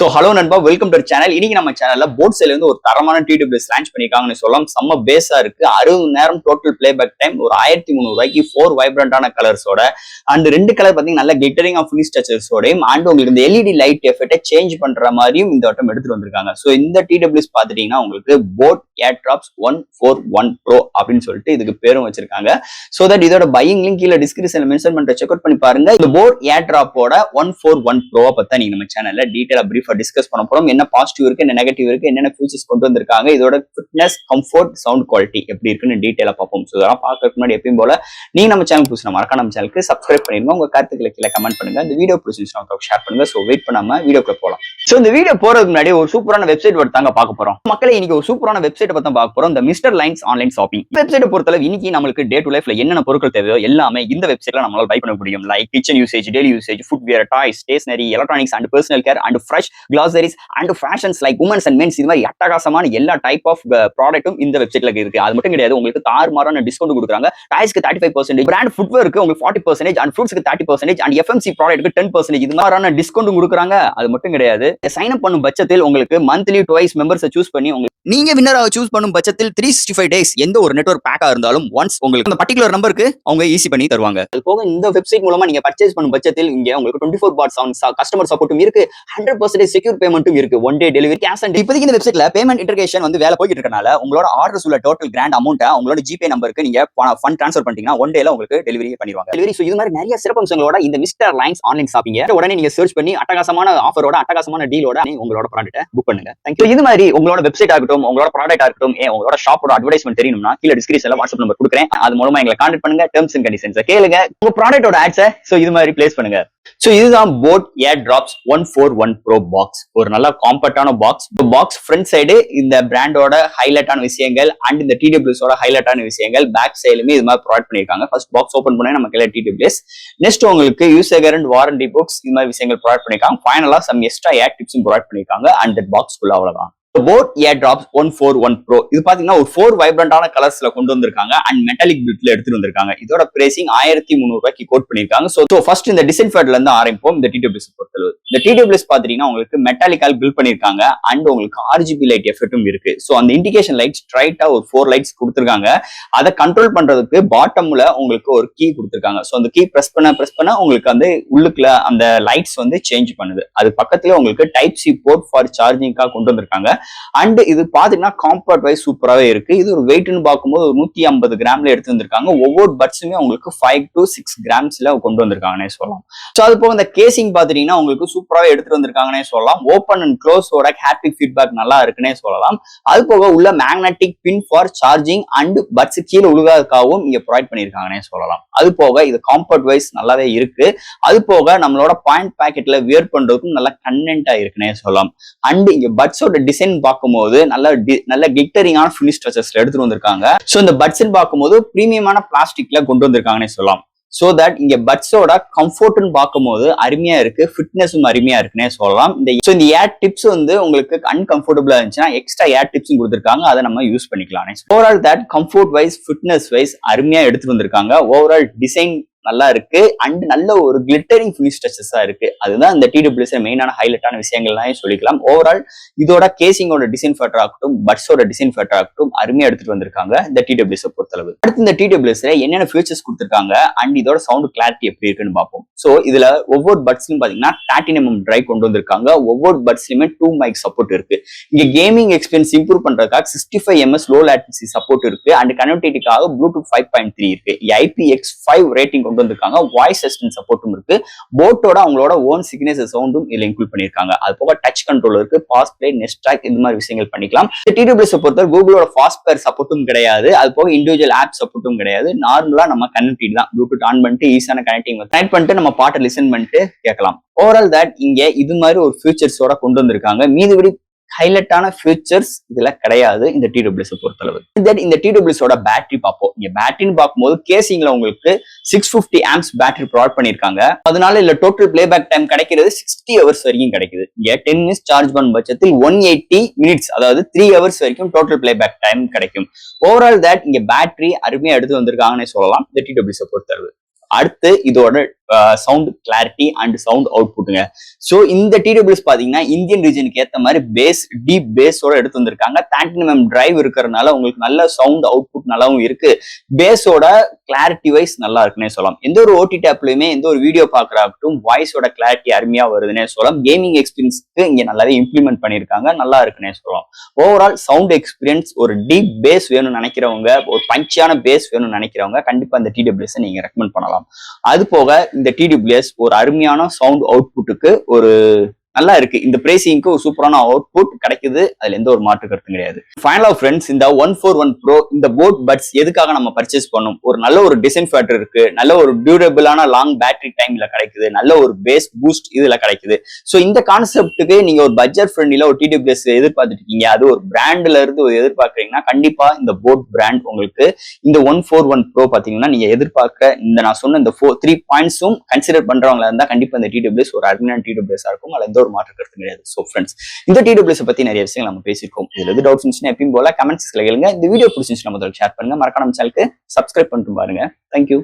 Hello நண்பா, welcome to channel. இன்னைக்கு நம்ம சேனல்ல போட்ஸ்ல இருந்து ஒரு தரமான TWS லான்ச் பண்ணிருக்காங்கன்னு சொல்லலாம். செம்ம பேஸா இருக்கு. 60 மணி நேரம் டோட்டல் பிளேபேக் டைம், ஒரு 1300 ரூபாய்க்கு 4 வைப்ரண்டான கலர்ஸோட அண்ட் 2 கலர் பாத்தீங்கன்னா நல்ல கிளிட்டரிங் ஆஃப் ஃபினிஷ் டச்சஸோடையும் அண்ட் உங்களுக்கு இந்த LED லைட் எஃபெக்ட்டை சேஞ்ச் பண்ற மாதிரியும் இந்த வட்டம் எடுத்துட்டு வந்திருக்காங்க. ஸோ இந்த TWS பாத்துட்டீங்கன்னா உங்களுக்கு போட் ஏர்ட்ராப்ஸ் 141 Pro அப்படின்னு சொல்லிட்டு இதுக்கு பேரும் வச்சிருக்காங்க. ஸோ தட் இதோட பையிங் லிங்க் கீழே டிஸ்கிரிப்ஷன்ல மென்ஷன் பண்ற செக் அவுட் பண்ணி பாருங்க. இந்த போட் ஏர்ட்ராப்போட 141 Pro பத்தி நீங்க நம்ம சேனல்ல டீடைலா பிரீஃப் டிஸ்கஸ் பண்ண போறோம். என்ன பாசிட்டிவ் இருக்கு, என்ன நெகட்டிவ் இருக்கு, என்னென்ன ஃபீச்சர்ஸ் கொண்டு வந்திருக்காங்க, இதோட ஃபிட்னஸ், கம்ஃபர்ட், சவுண்ட் குவாலிட்டி எப்படி இருக்குன்னு டீடைலா பார்ப்போம். ஸோ இதெல்லாம் பார்க்கறதுக்கு முன்னாடி எப்பயும் போல நீங்க நம்ம சேனல் புதுசா மறக்காம நம்ம சேனலுக்கு சப்ஸ்கிரைப் பண்ணிருங்க. உங்க கருத்துக்களை கீழே கமெண்ட் பண்ணுங்க. இந்த வீடியோ பிடிச்சிருந்துச்சுன்னா ஷேர் பண்ணுங்க. ஸோ வெயிட் பண்ணாம வீடியோக்குள்ள போலாம். ஸோ இந்த வீடியோ போறதுக்கு முன்னாடி ஒரு சூப்பரான வெப்சைட் தாங்க பார்க்க போறோம். மக்களே, இன்னைக்கு ஒரு சூப்பரான வெப்சைட் பத்தி பார்க்க போறோம். இந்த மிஸ்டர் லைன்ஸ் ஆன்லைன் ஷாப்பிங் வெப்சைட்டை பொறுத்தளவு இன்னைக்கு நம்மளுக்கு டே டு லைஃப்ல என்னென்ன பொருட்கள் தேவையோ எல்லாமே இந்த வெப்சைட்ல நம்மளால பை பண்ண முடியும். Like kitchen usage, daily usage, footwear, toys, stationery, electronics and personal care and fresh groceries and fashions like women's and men's, இது மாதிரி அட்டகாசமான எல்லா டைப் ஆஃப் ப்ராடக்ட்டும் இந்த வெப்சைட்ல இருக்கு. அது மட்டும் கிடையாது, உங்களுக்கு தாறுமாறான டிஸ்கவுண்ட் கொடுக்குறாங்க. டாய்ஸ்க்கு 35%, பிராண்ட் ஃபுட்வேருக்கு உங்களுக்கு 40% அண்ட் ஃப்ரூட்ஸ்க்கு 30% அண்ட் FMC ப்ராடக்ட்க்கு 10%, இது மாதிரியான டிஸ்கவுண்ட் கொடுக்குறாங்க. அது மட்டும் கிடையாது, சைன் அப் பண்ணும் பட்சத்தில் உங்களுக்கு மந்த்லி டுவைஸ் மெம்பர்ஸை சூஸ் பண்ணி நீங்க வின்னராக சூஸ் பண்ணும் பட்சத்தில் 365 டேஸ் எந்த ஒரு நெட்வொர்க் பேக்கா இருந்தாலும் ஒன்ஸ் உங்களுக்கு அந்த பர்டிகுலர் நம்பருக்கு அவங்க ஈஸி பண்ணி தருவாங்க. அது போக இந்த வெப்சைட் மூலமா நீங்க பர்ச்சேஸ் பண்ணும் பட்சத்தில் இங்க உங்களுக்கு 24/7 கஸ்டமர் சப்போர்ட்டும் இருக்கு, 100% செக்யூர் பேமெண்ட்டும் இருக்கு, one day delivery, cash on. இப்போதைக்கு இந்த வெப்சைட்ல பேமெண்ட் இன்டர்கேஷன் வேலை போயிட்டு இருக்கனால உங்களோட ஆர்டர்ஸ் உள்ள டோட்டல் கிராண்ட் அமௌண்ட்டை உங்களோட ஜிபே நம்பருக்கு நீங்க ஃபண்ட் ட்ரான்ஸ்ஃபர் பண்ணிட்டீங்கன்னா ஒன் டேல உங்களுக்கு டெலிவரி பண்ணிடுவாங்க. டெலிவரி. ஸோ இது மாதிரி நிறைய சிறப்பம்சங்களோட இந்த மிஸ்டர் லைன்ஸ் ஆன்லைன் ஷாப்பிங் உடனே நீங்க சர்ச் பண்ணி அட்டகாசமான ஆஃபரோட அட்டகாசமான டீலோட உங்களோட ப்ராடக்ட்டை புக் பண்ணுங்க. தேங்க்யூ. இது மாதிரி உங்களோட வெப்சைட் ஆகட்டும், உங்களோட ப்ராடக்ட் ஆகட்டும், உங்களோட ஷாப்போட அட்வர்டைஸ்மெண்ட் தெரியணும்னா கீழே டிஸ்கிரிப்ஷன்ல வாட்ஸ்அப் நம்பர் கொடுக்குறேன். அது மூலமா எங்களை கான்டாக்ட் பண்ணுங்க. டெர்ம்ஸ் அண்ட் கண்டிஷன்ஸ் கேளுங்க. உங்க ப்ராடக்ட்டோட ஆட்ஸை இது மாதிரி பிளேஸ் பண்ணுங்க. சோ இதுதான் போட் ஏர்ட்ராப்ஸ் 141 Pro பாக்ஸ். ஒரு நல்ல காம்பேக்டான பாக்ஸ். பாக்ஸ் ஃப்ரண்ட் சைடு இந்த பிராண்டோட ஹைலைட்டான விஷயங்கள் அண்ட் இந்த TWS ஓட ஹைலைட்டான விஷயங்கள், பேக் சைடுமே இது மாதிரி ப்ரொவைட் பண்ணிருக்காங்க. ஃபர்ஸ்ட் பாக்ஸ் ஓபன் பண்ணா நமக்கு எல்லாம் TWS, நெக்ஸ்ட் உங்களுக்கு யூசர் கேரண்ட், வாரண்டி புக்ஸ், இது மாதிரி விஷயங்கள் ப்ரொவைட் பண்ணிருக்காங்க. ஃபைனலா சம் எக்ஸ்ட்ரா ஏர் டிப்ஸும் ப்ரொவைட் பண்ணிருக்காங்க. அண்ட் தட் பாக்ஸ்க்குள்ள அவ்வளவுதான். போட் ஏர்ட்ராப்ஸ் 141 Pro இது பாத்தீங்கன்னா ஒரு 4 வைப்ரண்டான கலர்ஸ்ல கொண்டு வந்திருக்காங்க அண்ட் மெட்டாலிக் பில்ட்ல எடுத்துட்டு வந்திருக்காங்க. இதோட பிரைசிங் 1300 ரூபாய்க்கு கோட் பண்ணிருக்காங்க. சோ ஃபர்ஸ்ட் இந்த டிசைன் ஃபேட்ல இருந்து ஆரம்பிப்போம். இந்த TWS பொறுத்தளவு இந்த TWS பாத்தீங்கன்னா உங்களுக்கு மெட்டாலிக்கால் பில்ட் பண்ணிருக்காங்க அண்ட் உங்களுக்கு RGB லைட் எஃபெக்ட்டும் இருக்கு. சோ அந்த இண்டிகேஷன் லைட் ஸ்ட்ரைட்டா ஒரு 4 லைட்ஸ் கொடுத்திருக்காங்க. அதை கண்ட்ரோல் பண்றதுக்கு பாட்டம்ல உங்களுக்கு ஒரு கீ கொடுத்திருக்காங்க. சோ அந்த கீ பிரஸ் பண்ண உங்களுக்கு அந்த உள்ளுக்குள்ள அந்த லைட்ஸ் சேஞ்ச் பண்ணுது. அது பக்கத்துல உங்களுக்கு டைப் சி போர்ட் ஃபார் சார்ஜிங்காக கொண்டு வந்திருக்காங்க. அண்ட் இது பாத்தீங்கன்னா காம்பேக்ட் வைஸ் சூப்பராவே இருக்கு. இது ஒரு வெயிட்னு பார்க்கும்போது ஒரு 150 கிராம்ல எடுத்து வந்திருக்காங்க. ஒவ்வொரு பட்ஸுமே உங்களுக்கு 5 to 6 கிராம்ஸ்ல கொண்டு வந்திருக்காங்கன்னே சொல்லலாம். சோ அது போக இந்த கேசிங் பாத்தீங்கன்னா உங்களுக்கு சூப்பராவே எடுத்துட்டு வந்திருக்காங்கன்னே சொல்லலாம். ஓப்பன் அண்ட் க்ளோஸோட ஹாப்டிக் ஃபீட்பேக் நல்லா இருக்குன்னே சொல்லலாம். அது போக உள்ள magnetic pin for charging and buds கீழே உழுகாதுக்காகவும் இங்க ப்ரொவைட் பண்ணிருக்காங்கன்னே சொல்லலாம். அது போக இது காம்பேக்ட் வைஸ் நல்லாவே இருக்கு. அது போக நம்மளோட பாயிண்ட் பாக்கெட்ல வியர் பண்றதுக்கும் நல்லா கன்வென்ட்டா இருக்குன்னே சொல்லலாம். அண்ட் இங்க பட்ஸோட டிசைன் பார்க்கும்போது நல்ல கிளிட்டரிங்கான ஃபினிஷ் டச்சஸ்ல எடுத்துட்டு வந்திருக்காங்க. சோ இந்த பட்ஸ் பார்க்கும்போது பிரீமியமான பிளாஸ்டிக்ல கொண்டு வந்திருக்காங்கன்னே சொல்லலாம். சோ தட் இங்க பட்ஸோட கம்ஃபர்ட்னு பார்க்கும்போது அருமையா இருக்கு, ஃபிட்னஸும் அருமையா இருக்குன்னே சொல்லலாம். இந்த ஏர் டிப்ஸ் உங்களுக்கு அன்கம்ஃபர்டபுளா இருந்துச்சுன்னா எக்ஸ்ட்ரா ஏர் டிப்ஸும் கொடுத்திருக்காங்க. அதை நம்ம யூஸ் பண்ணிக்கலாம். Overall that comfort wise, fitness wise அருமையா எடுத்துட்டு வந்திருக்காங்க. ஓவரால் டிசைன் நல்லா இருக்கு அண்ட் நல்ல ஒரு கிளிட்டரிங் ஃபினிஷ் டச்சஸா இருக்கு. அதுதான் இந்த TWS மெயினான ஹைலைட்டான விஷயங்கள்லாம் சொல்லிக்கலாம். ஓவரால் இதோட கேசிங்கோட டிசைன் ஃபேக்டர் ஆகட்டும், பட்ஸோட டிசைன் ஃபேக்டர் ஆகட்டும் அருமையா எடுத்துட்டு வந்திருக்காங்க இந்த TWS பொறுத்தளவு. அடுத்து இந்த TWS என்னென்ன ஃபீச்சர்ஸ் கொடுத்திருக்காங்க அண்ட் இதோட சவுண்ட் கிளாரிட்டி எப்படி இருக்குன்னு பார்ப்போம். சோ இதுல ஒவ்வொரு பட்ஸ்லயும் பாத்தீங்கன்னா பிளாட்டினம் டிரைவ் கொண்டு வந்திருக்காங்க. ஒவ்வொரு பட்ஸ்லயுமே 2 மைக் சப்போர்ட் இருக்கு. இங்க கேமிங் எக்ஸ்பீரியன்ஸ் இம்ப்ரூவ் பண்றதுக்காக 65 ms லோ லேட்டன்சி சப்போர்ட் இருக்கு அண்ட் கனெக்டிவிட்டிக்காக ப்ளூடூத் 5.3 இருக்கு. IPX5 ரேட்டிங் வந்திருக்காங்க. வாய்ஸ் அசிஸ்டன்ட் சப்போர்ட்டும் இருக்கு. போட்டோட அவங்களோட ஓன் சிக்னேச்சர் சவுண்டும் இதுல இன்க்ளூட் பண்ணிருக்காங்க. அது போக டச் கண்ட்ரோல் இருக்கு, பாஸ் பிளே, நெக்ஸ்ட் ட்ராக், இந்த மாதிரி விஷயங்கள் பண்ணிக்கலாம். TWS பொறுத்தவரை கூகுளோட ஃபாஸ்ட் பேர் சப்போர்ட்டும் கிடையாது. அது போக இண்டிவிஜுவல் ஆப் சப்போர்ட்டும் கிடையாது. நார்மலா நம்ம கனெக்டிவ் தான். ப்ளூடூத் ஆன் பண்ணிட்டு ஈஸியான கனெக்ட் பண்ணிட்டு நம்ம பாட்டை லிசன் பண்ணிட்டு கேட்கலாம். ஓவரால் தட் இங்க இது மாதிரி ஒரு ஃபியூச்சர்ஸோட கொண்டு வந்திருக்காங்க. மீதுபடி ஹைலைட்டான ஃபியூச்சர்ஸ் இதுல கிடையாது இந்த TWS பொறுத்தளவு. இந்த TWS ஓட பேட்டரி பார்ப்போம். இங்க பேட்டரின்னு பார்க்கும்போது கேசிங்ல உங்களுக்கு 650 amps பேட்டரி ப்ரொவைட் பண்ணிருக்காங்க. அதனால இல்ல டோட்டல் பிளேபேக் டைம் கிடைக்கிறது 60 hours வரைக்கும் கிடைக்குது. இங்க 10 minutes சார்ஜ் பண்ணும் பட்சத்தில் 180 minutes, அதாவது 3 hours வரைக்கும் டோட்டல் பிளேபேக் டைம் கிடைக்கும். ஓவரால் தட் இங்க பேட்டரி அருமையா எடுத்து வந்திருக்காங்கன்னு சொல்லலாம் இந்த TWS பொறுத்தளவு. அடுத்து இதோட சவுண்ட் கிளாரிட்டி அண்ட் சவுண்ட் அவுட்புட்டுங்க. ஸோ இந்த டிடபிள்யூஎஸ் பாத்தீங்கன்னா இந்தியன் ரீஜனுக்கு ஏற்ற மாதிரி பேஸ் டீப் பேஸோட எடுத்து வந்திருக்காங்க. 30mm டிரைவ் இருக்கிறதுனால உங்களுக்கு நல்ல சவுண்ட் அவுட்புட் நல்லாவும் இருக்கு. பேஸோட கிளாரிட்டி வைஸ் நல்லா இருக்குன்னே சொல்லலாம். எந்த ஒரு ஓடிடி ஆப்லயுமே எந்த ஒரு வீடியோ பார்க்கறாகட்டும் வாய்ஸோட கிளாரிட்டி அருமையா வருதுன்னே சொல்லலாம். கேமிங் எக்ஸ்பீரியன்ஸ்க்கு இங்க நல்லாவே இம்ப்ளிமெண்ட் பண்ணியிருக்காங்க, நல்லா இருக்குன்னே சொல்லலாம். ஓவரால் சவுண்ட் எக்ஸ்பீரியன்ஸ் ஒரு டீப் பேஸ் வேணும்னு நினைக்கிறவங்க, ஒரு பஞ்சான பேஸ் வேணும்னு நினைக்கிறவங்க கண்டிப்பா இந்த டிடபிள்யூஎஸ் நீங்க ரெக்கமெண்ட் பண்ணலாம். அது போக இந்த டிடபிள்யூஎஸ் ஒரு அருமையான சவுண்ட் அவுட்புட்டுக்கு ஒரு நல்லா இருக்கு. இந்த பிரைசிங்க்கு ஒரு சூப்பரான அவுட்புட் கிடைக்குது, அதுல எந்த ஒரு மாற்று கருத்தும் கிடையாது. ஃபைனலா ஃப்ரெண்ட்ஸ், இந்த 141 Pro இந்த போட் பட்ஸ் எதுக்காக நம்ம பர்ச்சேஸ் பண்ணோம்? ஒரு நல்ல ஒரு டிசைன் ஃபேக்டர் இருக்கு, நல்ல ஒரு டியூரபிளான லாங் பேட்டரி டைம்ல கிடைக்குது, நல்ல ஒரு பேஸ் பூஸ்ட் இதுல கிடைக்குது. சோ இந்த கான்செப்ட்டுக்கு நீங்க ஒரு பட்ஜெட் ஃப்ரெண்ட்லில ஒரு டிடபிள்யூஎஸ் எதிர்பார்த்துட்டு இருக்கீங்க, அது ஒரு பிராண்ட்ல இருந்து ஒரு எதிர்பார்க்கறீங்கன்னா கண்டிப்பா இந்த போட் பிராண்ட் உங்களுக்கு இந்த 141 Pro பாத்தீங்கன்னா நீங்க எதிர்பார்க்க இந்த நான் சொன்ன இந்த 3 பாயிண்ட்ஸும் கன்சிடர் பண்றவங்களா இருந்தா கண்டிப்பா இந்த டிடபிள்யூஎஸ் ஒரு அருமையான டிடபிள்யூஎஸ் இருக்கும், அதுல எந்த ஒரு மாற்று கருத்து கிடையாது. சோ ஃப்ரெண்ட்ஸ், இந்த டிடபிள்யூஎஸ் பத்தி நிறைய விஷயங்கள் நம்ம பேசியிருக்கோம். இதுல எது டவுட்ஸ் இருந்துச்சுன்னா எப்பயும் போல கமெண்ட்ஸ்ல கேளுங்க. இந்த வீடியோ பிடிச்சிருந்துச்சுன்னா முதல்ல ஷேர் பண்ணுங்க, மறக்காம நம்ம சேனலுக்கு சப்ஸ்கிரைப் பண்ணிட்டு பாருங்க. தேங்க்யூ.